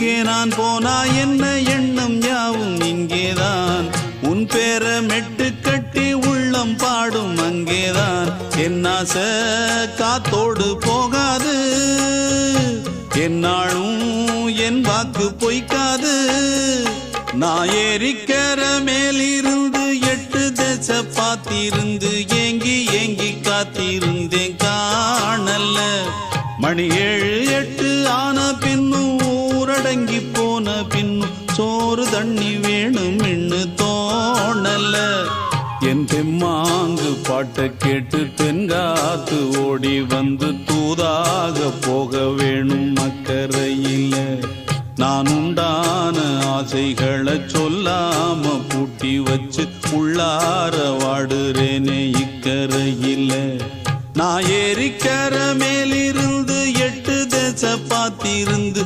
எங்கே நான் போனா என்ன எண்ணம் யாவும் இங்கேதான் உன் பேர மெட்டு கட்டி உள்ளம் பாடும் அங்கேதான் என் ஆசை காத்தோடு போகாது என்னாலும் என் வாக்கு பொய்க்காது நான் ஏறிக்கர மேலிருந்து 8 தேச பார்த்திருந்து ஏங்கி ஏங்கி காத்திருந்தேன் காணல்ல மணி 7 8 ஆன பின்னும் ஊரடங்கி போன பின்னும் சோறு தண்ணி வேணும் இன்னு தோணல்ல என் தெம்மாங்கு பாட்டை கேட்டு தென்காத்து ஓடி வந்து தூதாக போக வேணும் அக்கறையில நான் உண்டான ஆசைகளை சொல்லாம பூட்டி வச்சு உள்ளார வாடுறேனே இக்கரையில நான் ஏறிக்கர மேலிருந்து 8 தேச பார்த்திருந்து